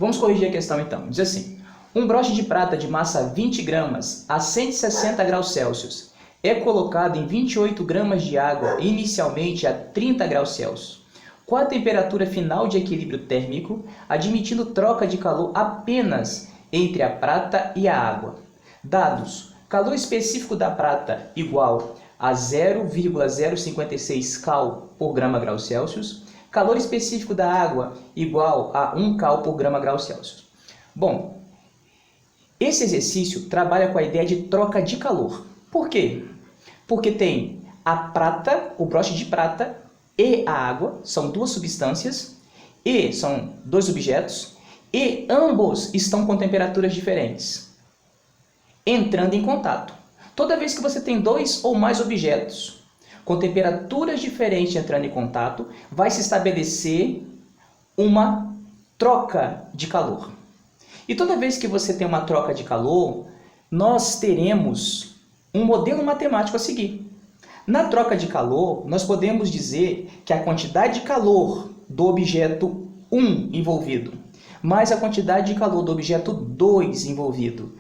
Vamos corrigir a questão então. Diz assim: um broche de prata de massa 20 gramas a 160 graus Celsius é colocado em 28 gramas de água inicialmente a 30 graus Celsius. Qual a temperatura final de equilíbrio térmico, admitindo troca de calor apenas entre a prata e a água? Dados: calor específico da prata igual a 0,056 cal por grama grau Celsius. Calor específico da água igual a 1 cal por grama grau Celsius. Bom, esse exercício trabalha com a ideia de troca de calor. Por quê? Porque tem a prata, o broche de prata e a água, são duas substâncias, e são dois objetos, e ambos estão com temperaturas diferentes, entrando em contato. Toda vez que você tem dois ou mais objetos com temperaturas diferentes entrando em contato, vai se estabelecer uma troca de calor. E toda vez que você tem uma troca de calor, nós teremos um modelo matemático a seguir. Na troca de calor, nós podemos dizer que a quantidade de calor do objeto 1 envolvido, mais a quantidade de calor do objeto 2 envolvido,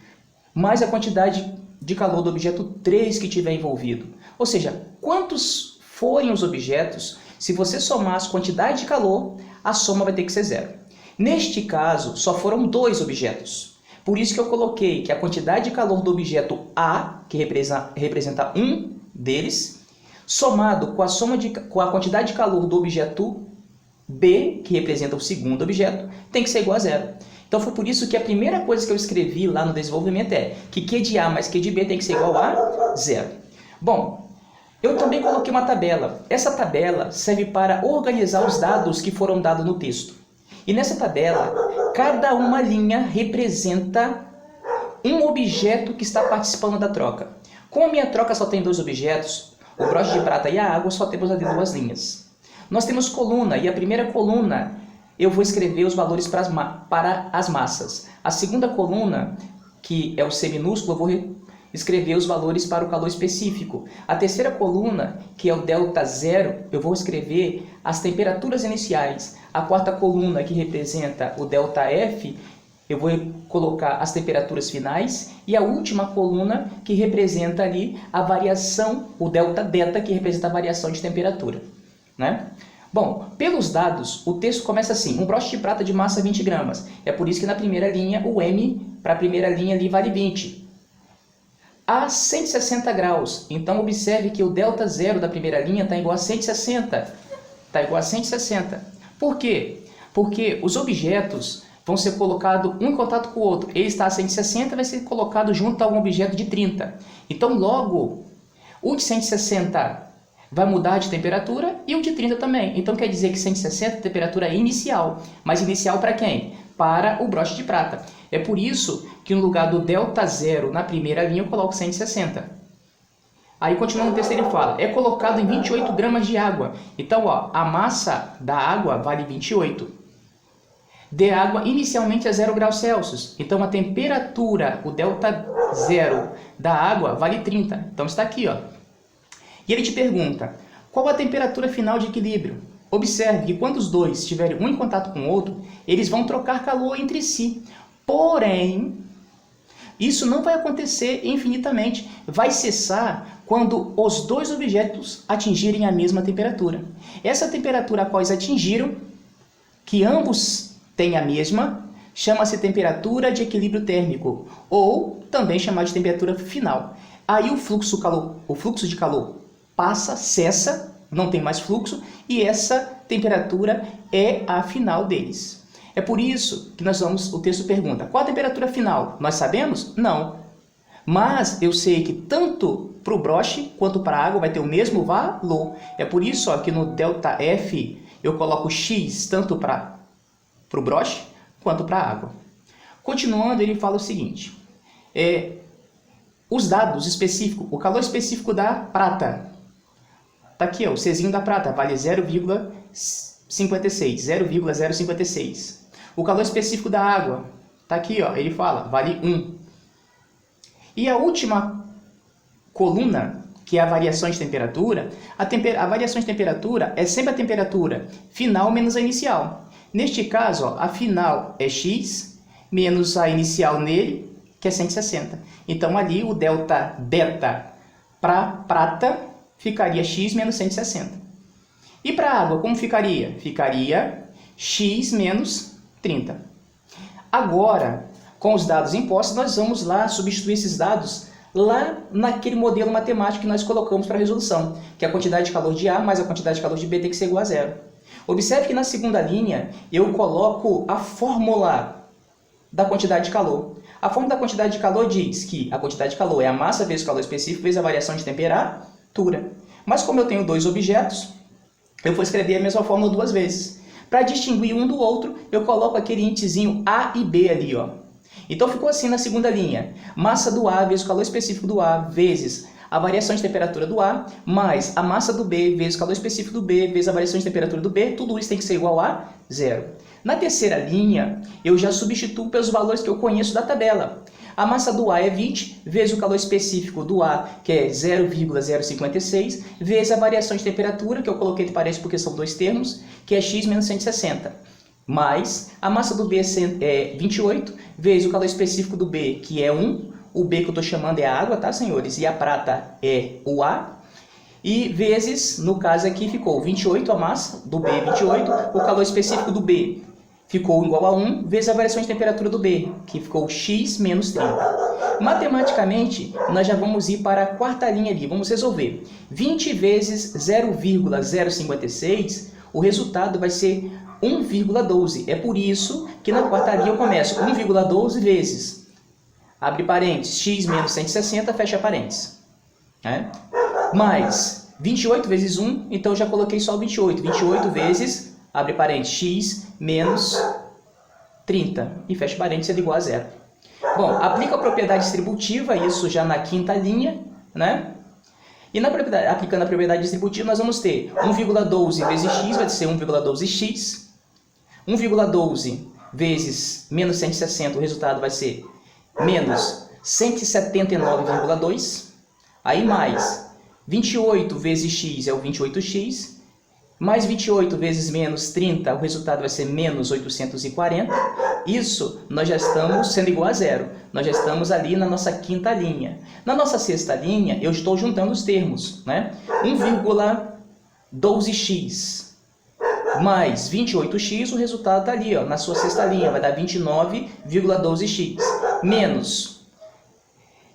mais a quantidade de calor do objeto 3 que tiver envolvido. Ou seja, quantos forem os objetos, se você somar as quantidades de calor, a soma vai ter que ser zero. Neste caso, só foram dois objetos. Por isso que eu coloquei que a quantidade de calor do objeto A, que representa um deles, somado com a quantidade de calor do objeto B, que representa o segundo objeto, tem que ser igual a zero. Então foi por isso que a primeira coisa que eu escrevi lá no desenvolvimento é que Q de A mais Q de B tem que ser igual a zero. Bom, eu também coloquei uma tabela. Essa tabela serve para organizar os dados que foram dados no texto. E nessa tabela, cada uma linha representa um objeto que está participando da troca. Como a minha troca só tem dois objetos, o broche de prata e a água, só temos ali duas linhas. Nós temos coluna, e a primeira coluna eu vou escrever os valores para as massas. A segunda coluna, que é o C minúsculo, eu vou escrever os valores para o calor específico. A terceira coluna, que é o delta zero, eu vou escrever as temperaturas iniciais. A quarta coluna, que representa o delta F, eu vou colocar as temperaturas finais. E a última coluna, que representa ali a variação, o delta delta, que representa a variação de temperatura, né? Bom, pelos dados, o texto começa assim: um broche de prata de massa 20 gramas. É por isso que na primeira linha, o M para a primeira linha ali vale 20. A 160 graus. Então, observe que o delta zero da primeira linha está igual a 160. Está igual a 160. Por quê? Porque os objetos vão ser colocados um em contato com o outro. Ele está a 160 vai ser colocado junto a um objeto de 30. Então, logo, o de 160 vai mudar de temperatura e o de 30 também. Então quer dizer que 160 é a temperatura inicial. Mas inicial para quem? Para o broche de prata. É por isso que no lugar do delta zero na primeira linha eu coloco 160. Aí continuando o texto ele fala, é colocado em 28 gramas de água. Então ó, a massa da água vale 28. De água inicialmente a 0 graus Celsius. Então a temperatura, o delta zero da água vale 30. Então está aqui, ó. E ele te pergunta, qual a temperatura final de equilíbrio? Observe que quando os dois estiverem um em contato com o outro, eles vão trocar calor entre si. Porém, isso não vai acontecer infinitamente. Vai cessar quando os dois objetos atingirem a mesma temperatura. Essa temperatura a qual eles atingiram, que ambos têm a mesma, chama-se temperatura de equilíbrio térmico, ou também chamada de temperatura final. Aí o fluxo de calor passa, cessa, não tem mais fluxo, e essa temperatura é a final deles. É por isso que o texto pergunta, qual a temperatura final? Nós sabemos? Não. Mas eu sei que tanto para o broche quanto para a água vai ter o mesmo valor. É por isso que no delta F eu coloco X tanto para o broche quanto para a água. Continuando, ele fala o seguinte, os dados específicos, o calor específico da prata. Está aqui, ó, o Czinho da prata vale 0,56. O calor específico da água, está aqui, ó, ele fala, vale 1. E a última coluna, que é a variação de temperatura, a variação de temperatura é sempre a temperatura final menos a inicial. Neste caso, ó, a final é x menos a inicial nele, que é 160. Então, ali o delta beta para prata ficaria x menos 160. E para água, como ficaria? Ficaria x menos 30. Agora, com os dados impostos, nós vamos lá substituir esses dados lá naquele modelo matemático que nós colocamos para a resolução, que é a quantidade de calor de A mais a quantidade de calor de B tem que ser igual a zero. Observe que na segunda linha eu coloco a fórmula da quantidade de calor. A fórmula da quantidade de calor diz que a quantidade de calor é a massa vezes o calor específico vezes a variação de temperatura. Mas como eu tenho dois objetos, eu vou escrever a mesma fórmula duas vezes. Para distinguir um do outro, eu coloco aquele índicezinho A e B ali, ó. Então ficou assim na segunda linha: massa do A vezes o calor específico do A vezes a variação de temperatura do A, mais a massa do B vezes o calor específico do B vezes a variação de temperatura do B, tudo isso tem que ser igual a zero. Na terceira linha, eu já substituo pelos valores que eu conheço da tabela. A massa do A é 20, vezes o calor específico do A, que é 0,056, vezes a variação de temperatura, que eu coloquei de parênteses porque são dois termos, que é x menos 160. Mais a massa do B é 28, vezes o calor específico do B, que é 1, o B que eu estou chamando é a água, tá, senhores? E a prata é o A. E vezes, no caso aqui, ficou 28 a massa do B, 28, o calor específico do B ficou igual a 1, vezes a variação de temperatura do B, que ficou x menos 30. Matematicamente, nós já vamos ir para a quarta linha ali, vamos resolver. 20 vezes 0,056, o resultado vai ser 1,12. É por isso que na quarta linha eu começo 1,12 vezes, abre parênteses, x menos 160, fecha parênteses. Mais 28 vezes 1, então eu já coloquei só 28. 28 vezes, abre parênteses, x menos 30, e fecha parênteses, é igual a zero. Bom, aplica a propriedade distributiva, isso já na quinta linha, né? E aplicando a propriedade distributiva, nós vamos ter 1,12 vezes x vai ser 1,12x. 1,12 vezes menos 160, o resultado vai ser menos 179,2. Aí mais 28 vezes x é o 28x. Mais 28 vezes menos 30, o resultado vai ser menos 840. Isso nós já estamos sendo igual a zero. Nós já estamos ali na nossa quinta linha. Na nossa sexta linha, eu estou juntando os termos, né? 1,12x mais 28x, o resultado está ali, ó, na sua sexta linha, vai dar 29,12x. Menos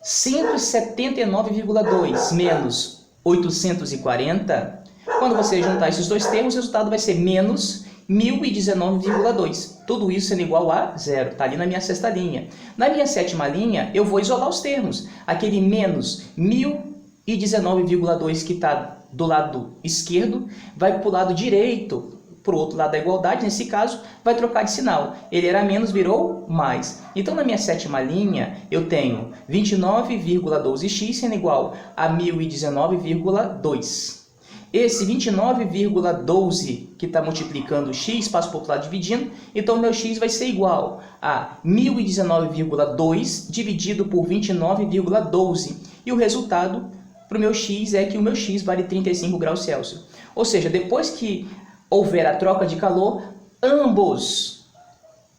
179,2 menos 840. Quando você juntar esses dois termos, o resultado vai ser menos 1019,2. Tudo isso sendo igual a zero. Está ali na minha sexta linha. Na minha sétima linha, eu vou isolar os termos. Aquele menos 1019,2 que está do lado esquerdo, vai para o lado direito, para o outro lado da igualdade. Nesse caso, vai trocar de sinal. Ele era menos, virou mais. Então, na minha sétima linha, eu tenho 29,12x sendo igual a 1019,2. Esse 29,12 que está multiplicando x, passa para o outro lado dividindo, então meu x vai ser igual a 1019,2 dividido por 29,12. E o resultado para o meu x é que o meu x vale 35 graus Celsius. Ou seja, depois que houver a troca de calor, ambos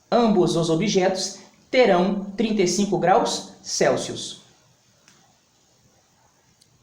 os objetos terão 35 graus Celsius.